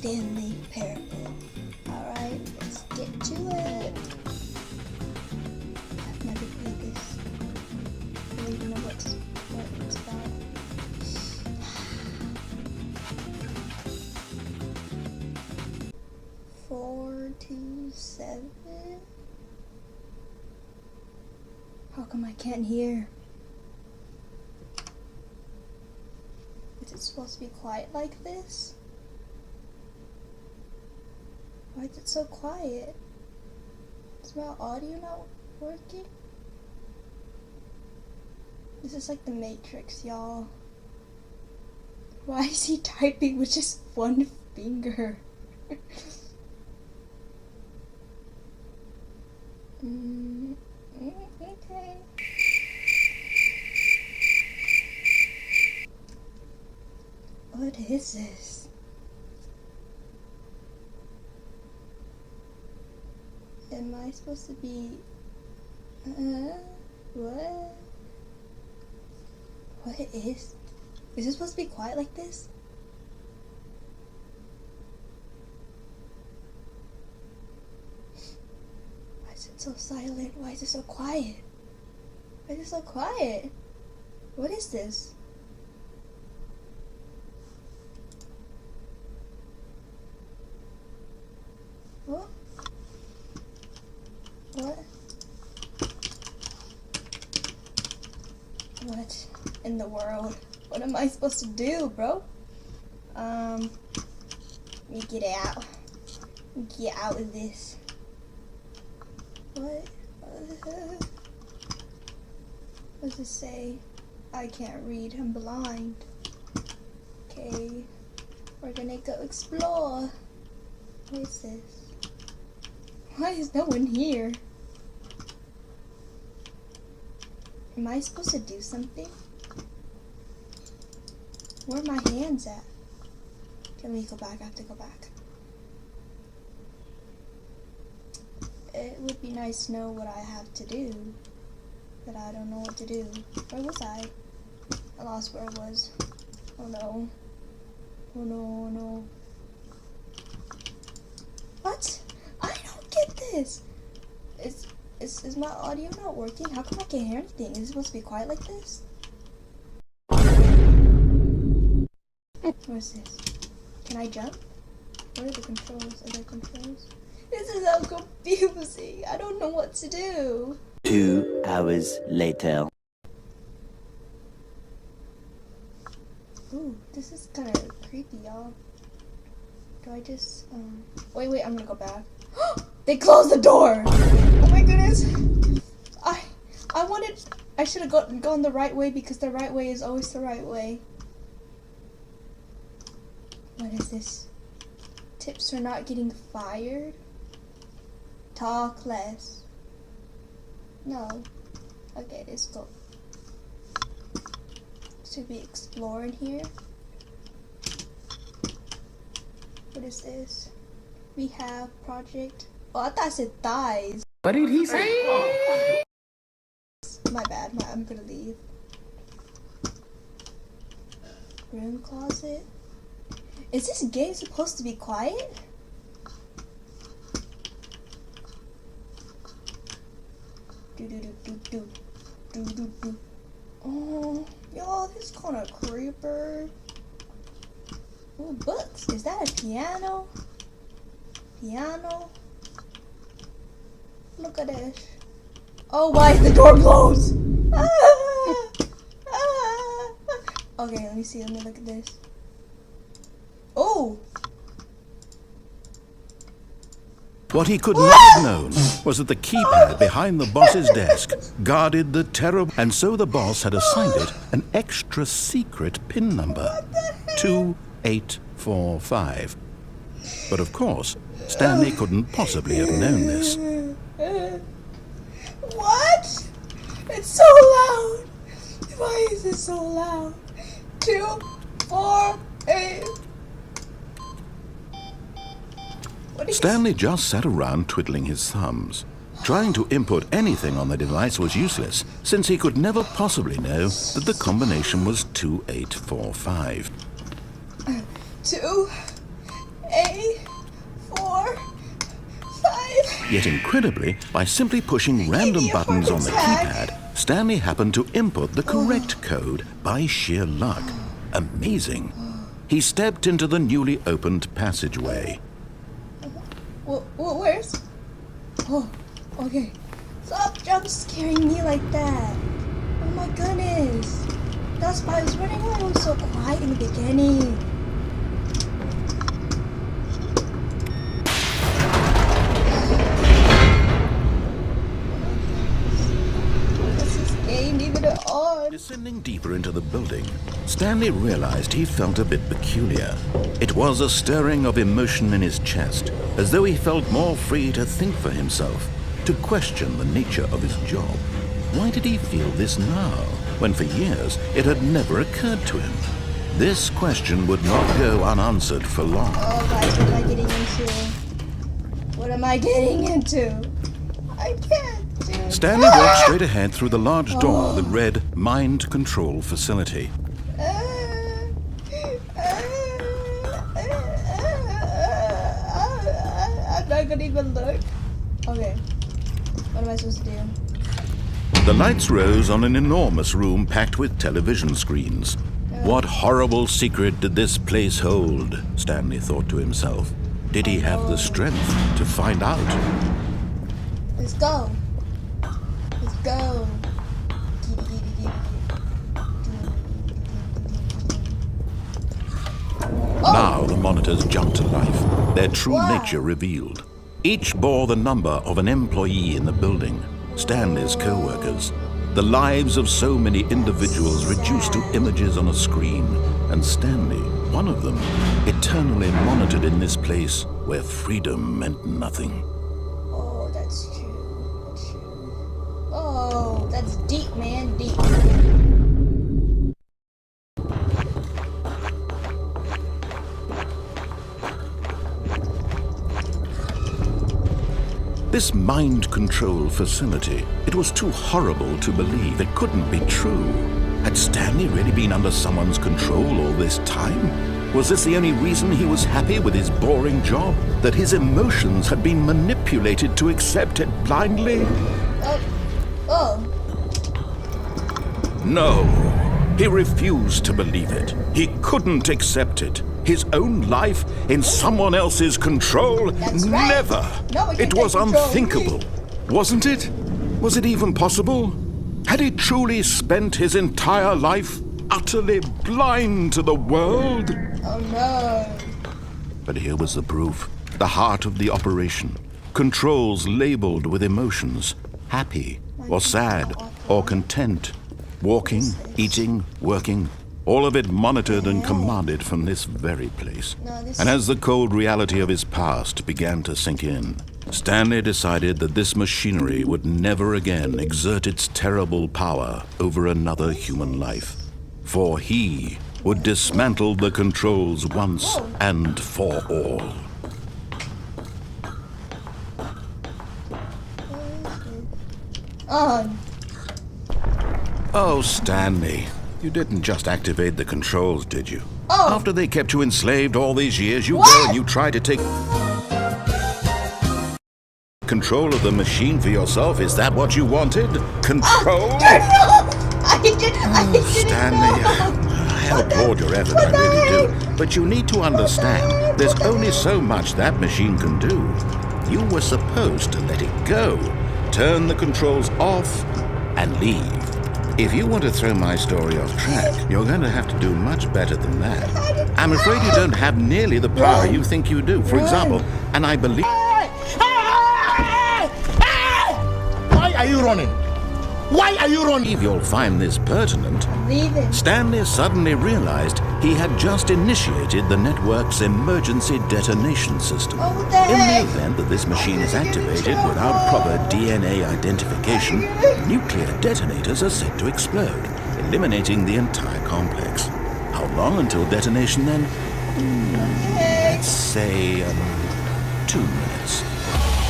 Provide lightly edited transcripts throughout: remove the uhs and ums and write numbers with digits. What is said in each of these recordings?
Stanley Parable. Alright, let's get to it. I've never played this. I don't even know what it's about. 427. How come I can't hear? Is it supposed to be quiet like this? Why is it so quiet? Is my audio not working? This is like the Matrix, y'all. Why is he typing with just one finger? Okay. What is this? Am I supposed to be... what? What is... Is it supposed to be quiet like this? Why is it so silent? Why is it so quiet? Why is it so quiet? What is this? What? What? What in the world? What am I supposed to do, bro? Let me get out. Get out of this. What? What does it say? I can't read. I'm blind. Okay. We're gonna go explore. What is this? Why is no one here? Am I supposed to do something? Where are my hands at? Can we go back? I have to go back. It would be nice to know what I have to do, but I don't know what to do. Where was I? I lost where I was. Oh no. Oh no, oh no. What? I don't get this. Is my audio not working? How come I can't hear anything? Is it supposed to be quiet like this? What is this? Can I jump? What are the controls? Are there controls? This is so confusing. I don't know what to do. 2 hours later. Ooh, this is kind of creepy, y'all. Do I just, wait, I'm gonna go back. They closed the door! Oh my goodness! I should have gone the right way because the right way is always the right way. What is this? Tips for not getting fired? Talk less. No. Okay, let's go. Should we explore in here? What is this? We have project. Oh, I thought I said thighs. What did he say? My bad. I'm gonna leave. Room closet. Is this game supposed to be quiet? Do. Oh, y'all, this is kind of creeper. Ooh, books. Is that a piano? Piano? Look at this. Oh, why is the door closed? Okay, let me see. Let me look at this. Oh! What he could not have known was that the keypad behind the boss's desk guarded the terrible, and so the boss had assigned it an extra secret PIN number, 2845. But of course, Stanley couldn't possibly have known this. What? It's so loud. Why is it so loud? 2, 4, 8. Stanley just sat around twiddling his thumbs. Trying to input anything on the device was useless, since he could never possibly know that the combination was 2845. 2, 8. Yet incredibly, by simply pushing random buttons on the keypad, Stanley happened to input the correct code by sheer luck. Amazing. He stepped into the newly opened passageway. Where's... Oh, okay. Stop jump scaring me like that. Oh my goodness. That's why I was running away. I was so quiet in the beginning. Descending deeper into the building, Stanley realized he felt a bit peculiar. It was a stirring of emotion in his chest, as though he felt more free to think for himself, to question the nature of his job. Why did he feel this now, when for years it had never occurred to him? This question would not go unanswered for long. Oh guys, what am I getting into? What am I getting into? I can't. Stanley walked straight ahead through the large door that read Mind Control Facility. I'm not gonna even look. Okay. What am I supposed to do? The lights rose on an enormous room packed with television screens. What horrible secret did this place hold? Stanley thought to himself. Did he have the strength to find out? Let's go. Let's go. Now the monitors jumped to life, their true nature revealed. Each bore the number of an employee in the building, Stanley's co-workers. The lives of so many individuals reduced to images on a screen, and Stanley, one of them, eternally monitored in this place where freedom meant nothing. Oh, that's true. That's true. Oh, that's deep, man, deep. This mind control facility, it was too horrible to believe. It couldn't be true. Had Stanley really been under someone's control all this time? Was this the only reason he was happy with his boring job? That his emotions had been manipulated to accept it blindly? No, he refused to believe it. He couldn't accept it. His own life in someone else's control? That's right. Never. No, it was unthinkable. Wasn't it? Was it even possible? Had he truly spent his entire life utterly blind to the world? Oh no. But here was the proof. The heart of the operation. Controls labeled with emotions. Happy, or sad, or content. Walking, eating, working. All of it monitored and commanded from this very place. And as the cold reality of his past began to sink in, Stanley decided that this machinery would never again exert its terrible power over another human life. For he would dismantle the controls once and for all. Oh, Stanley. You didn't just activate the controls, did you? Oh. After they kept you enslaved all these years, you go and you try to take control of the machine for yourself. Is that what you wanted? Control? I didn't Stanley, I applaud your effort, I really do. But you need to understand, there's only so much that machine can do. You were supposed to let it go, turn the controls off, and leave. If you want to throw my story off track, you're going to have to do much better than that. I'm afraid you don't have nearly the power you think you do. For example, and I believe... Why are you running? Why are you running? If you'll find this pertinent, Stanley suddenly realized he had just initiated the network's emergency detonation system. In the event that this machine is activated without proper DNA identification, nuclear detonators are set to explode, eliminating the entire complex. How long until detonation then? Let's say 2 minutes.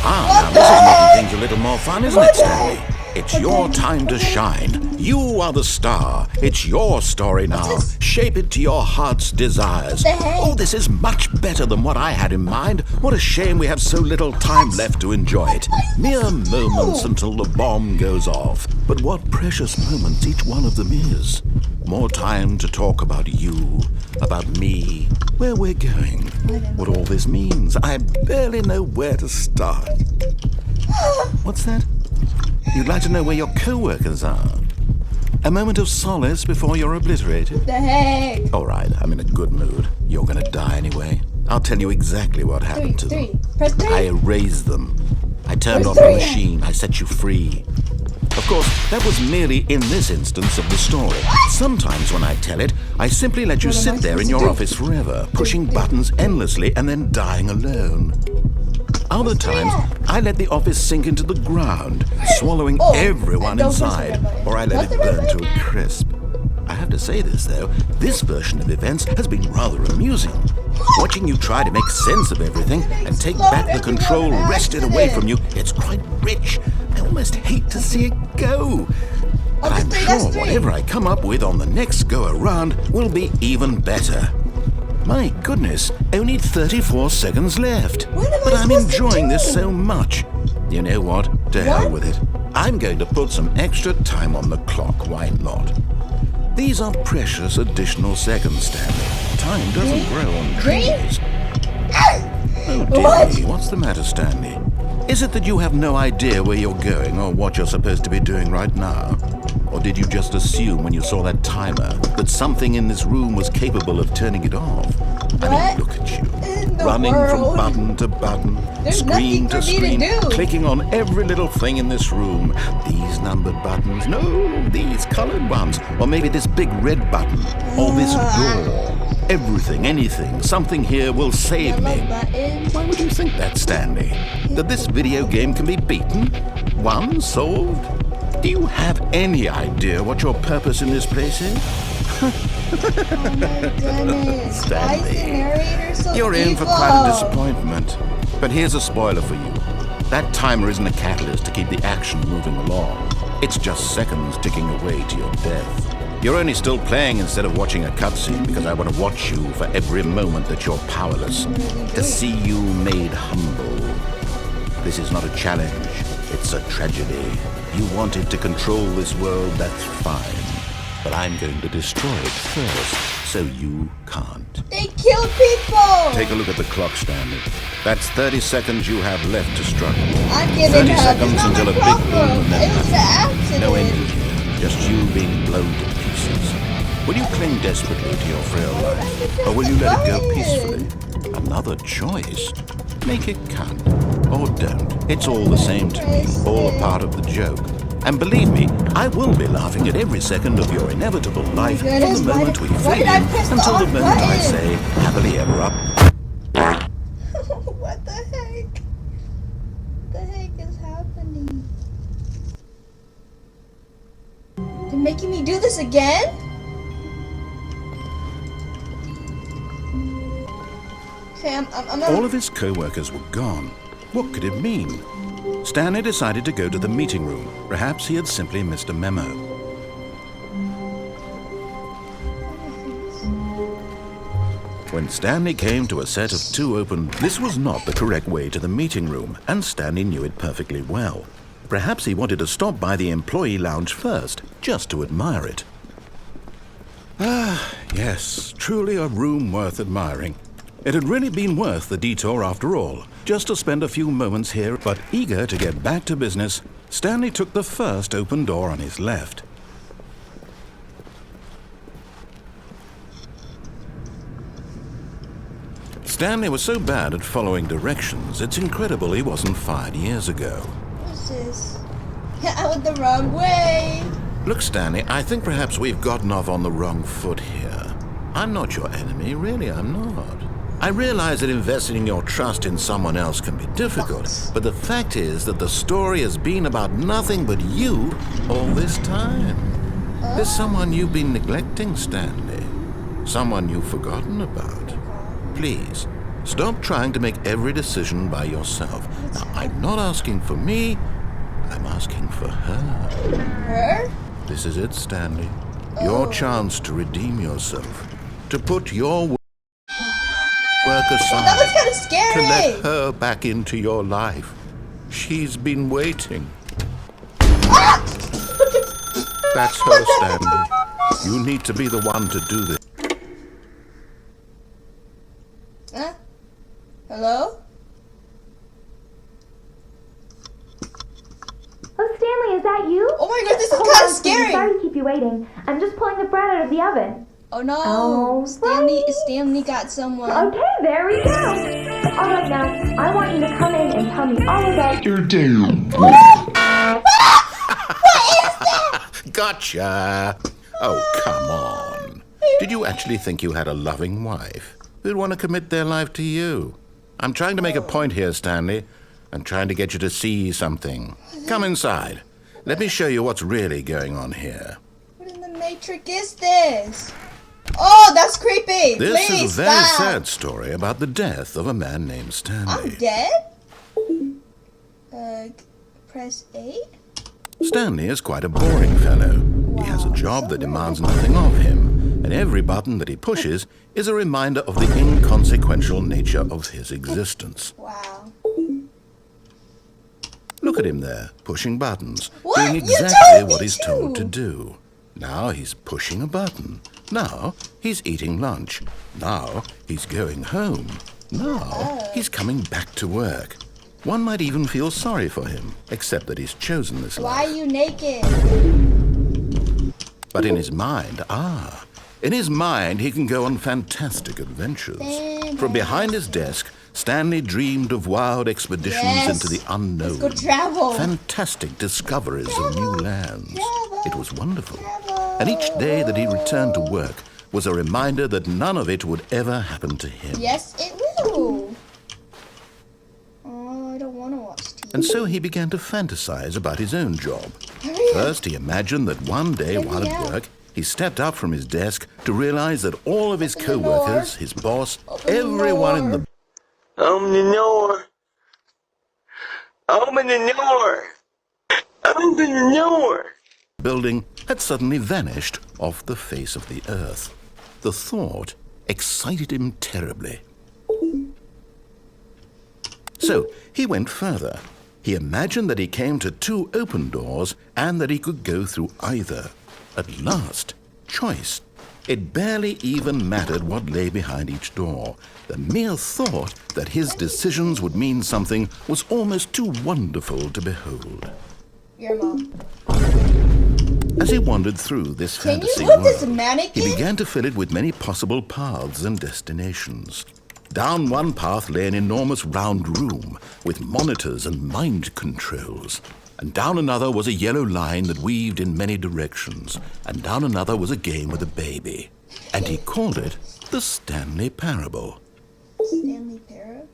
Now this is making things a little more fun, isn't it, Stanley? It's your time to shine. You are the star. It's your story now. Shape it to your heart's desires. Oh, this is much better than what I had in mind. What a shame we have so little time left to enjoy it. Mere moments until the bomb goes off. But what precious moments each one of them is. More time to talk about you, about me, where we're going, what all this means. I barely know where to start. What's that? You'd like to know where your co-workers are? A moment of solace before you're obliterated? The heck? All right, I'm in a good mood. You're gonna die anyway. I'll tell you exactly what happened to them. Press 3. I erased them. I turned off the machine. I set you free. Of course, that was merely in this instance of the story. Sometimes when I tell it, I simply let you sit there in your office forever, pushing buttons endlessly and then dying alone. Other times, I let the office sink into the ground, swallowing everyone inside, or I let it burn to a crisp. I have to say this, though, this version of events has been rather amusing. Watching you try to make sense of everything and take back the control wrested away from you, it's quite rich. I almost hate to see it go. But I'm sure whatever I come up with on the next go-around will be even better. My goodness, only 34 seconds left. But I'm enjoying this so much. You know what? To hell with it. I'm going to put some extra time on the clock, why not? These are precious additional seconds, Stanley. Time doesn't grow on trees. Oh dear me, what's the matter, Stanley? Is it that you have no idea where you're going or what you're supposed to be doing right now? Or did you just assume when you saw that timer that something in this room was capable of turning it off? I mean, look at you. Running from button to button, screen to screen, clicking on every little thing in this room. These numbered buttons, no, these colored ones. Or maybe this big red button, or this door. Everything, anything, something here will save me. Why would you think that, Stanley? That this video game can be beaten? Won? Solved? Do you have any idea what your purpose in this place is? Oh my goodness. Why is the narrator so You're in for quite a disappointment. But here's a spoiler for you. That timer isn't a catalyst to keep the action moving along. It's just seconds ticking away to your death. You're only still playing instead of watching a cutscene because I want to watch you for every moment that you're powerless. To see you made humble. This is not a challenge. It's a tragedy. You wanted to control this world, that's fine. But I'm going to destroy it first, so you can't. They kill people! Take a look at the clock, Stanley. That's 30 seconds you have left to struggle. I'm giving 30 up. seconds until a big boom and then it was an accident. no ending. Just you being blown to pieces. Will you cling desperately to your frail life, or will you let it go peacefully? Another choice. Make it count, or don't. It's all the same to me, all a part of the joke. And believe me, I will be laughing at every second of your inevitable life from the moment we fade in until the moment I say, happily ever up. What the heck? What the heck is happening? They're making me do this again? Okay, I'm All of his co-workers were gone. What could it mean? Stanley decided to go to the meeting room. Perhaps he had simply missed a memo. When Stanley came to a set of 2 open, this was not the correct way to the meeting room, and Stanley knew it perfectly well. Perhaps he wanted to stop by the employee lounge first, just to admire it. Ah, yes, truly a room worth admiring. It had really been worth the detour after all, just to spend a few moments here, but eager to get back to business, Stanley took the first open door on his left. Stanley was so bad at following directions, it's incredible he wasn't fired years ago. What's this? I went the wrong way. Look, Stanley, I think perhaps we've gotten off on the wrong foot here. I'm not your enemy, really, I'm not. I realize that investing your trust in someone else can be difficult, but the fact is that the story has been about nothing but you all this time. There's someone you've been neglecting, Stanley. Someone you've forgotten about. Please, stop trying to make every decision by yourself. Now, I'm not asking for me, I'm asking for her. Her? This is it, Stanley. Your chance to redeem yourself. To put your work That aside. was kind of To scary. let her back into your life. She's been waiting. That's her, Stanley. You need to be the one to do this. Huh? Hello? Oh, Stanley, is that you? Oh my god, this is Hold kind on, of sweetie. scary. Sorry to keep you waiting. I'm just pulling the bread out of the oven. Oh no. Oh, Stanley got someone. Okay, there we go. All right, now, I want you to come in and tell me all about your day. Gotcha! Oh, come on. Did you actually think you had a loving wife who'd want to commit their life to you? I'm trying to make a point here, Stanley. I'm trying to get you to see something. Come inside. Let me show you what's really going on here. What in the Matrix is this? Oh, that's creepy. This Please is a very stop. sad story about the death of a man named I'm Stanley. dead? Press A? Stanley is quite a boring fellow. He has a job that demands nothing of him, and every button that he pushes is a reminder of the inconsequential nature of his existence. Wow. Look at him there, pushing buttons, What? doing You exactly told me what he's to. told to do. Now he's pushing a button. Now he's eating lunch. Now he's going home. Now he's coming back to work. One might even feel sorry for him, except that he's chosen this Why life. are you naked? But in his mind, in his mind, he can go on fantastic adventures. From behind his desk, Stanley dreamed of wild expeditions Yes. into the unknown. Let's go travel. Fantastic discoveries of new lands. Travel. It was wonderful. Travel. And each day that he returned to work was a reminder that none of it would ever happen to him. Yes, it will. Oh, I don't want to watch TV. And so he began to fantasize about his own job. Hurry up. First, he imagined that one day Let me while at out. work, he stepped up from his desk to realize that all of his Open the co-workers, door. his boss, Open the everyone in door. the Open the door. Open the door. Open the door. building had suddenly vanished off the face of the earth. The thought excited him terribly. So he went further. He imagined that he came to two open doors and that he could go through either. At last, choice. It barely even mattered what lay behind each door. The mere thought that his decisions would mean something was almost too wonderful to behold. Your mom. As he wandered through this Can you fantasy put this world, mannequin? he began to fill it with many possible paths and destinations. Down one path lay an enormous round room with monitors and mind controls. And down another was a yellow line that weaved in many directions. And down another was a game with a baby. And he called it the Stanley Parable. Stanley Parable?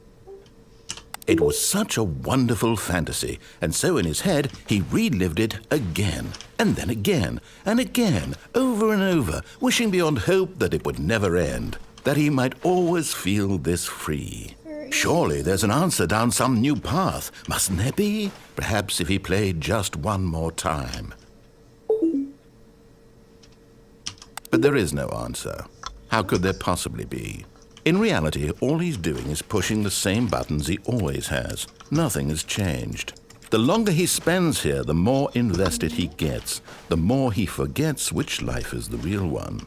It was such a wonderful fantasy, and so in his head he relived it again, and then again, and again, over and over, wishing beyond hope that it would never end, that he might always feel this free. Surely there's an answer down some new path, mustn't there be? Perhaps if he played just one more time. But there is no answer. How could there possibly be? In reality, all he's doing is pushing the same buttons he always has. Nothing has changed. The longer he spends here, the more invested he gets, the more he forgets which life is the real one.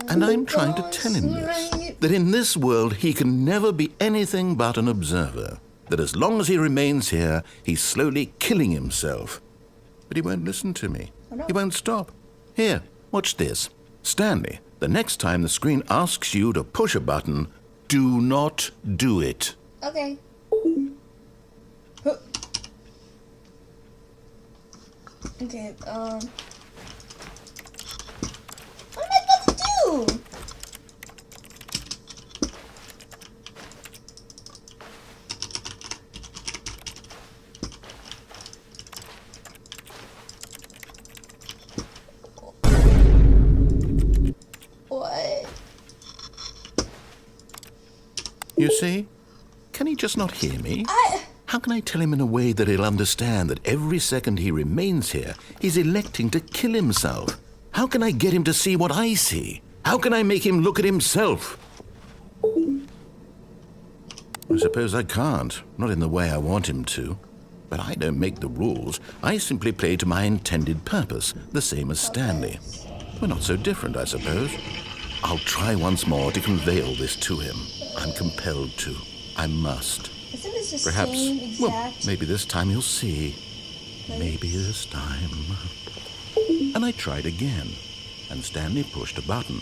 And I'm trying to tell him this, that in this world he can never be anything but an observer, that as long as he remains here, he's slowly killing himself. But he won't listen to me. He won't stop. Here, watch this. Stanley, the next time the screen asks you to push a button, do not do it. Okay. Okay, what am I supposed to do? What? You see? Can he just not hear me? How can I tell him in a way that he'll understand that every second he remains here, he's electing to kill himself? How can I get him to see what I see? How can I make him look at himself? I suppose I can't, not in the way I want him to. But I don't make the rules. I simply play to my intended purpose, the same as Stanley. We're not so different, I suppose. I'll try once more to convey all this to him. I'm compelled to. I must. Isn't this the Perhaps, same exact? well, maybe this time he'll see. Maybe this time. And I tried again, and Stanley pushed a button.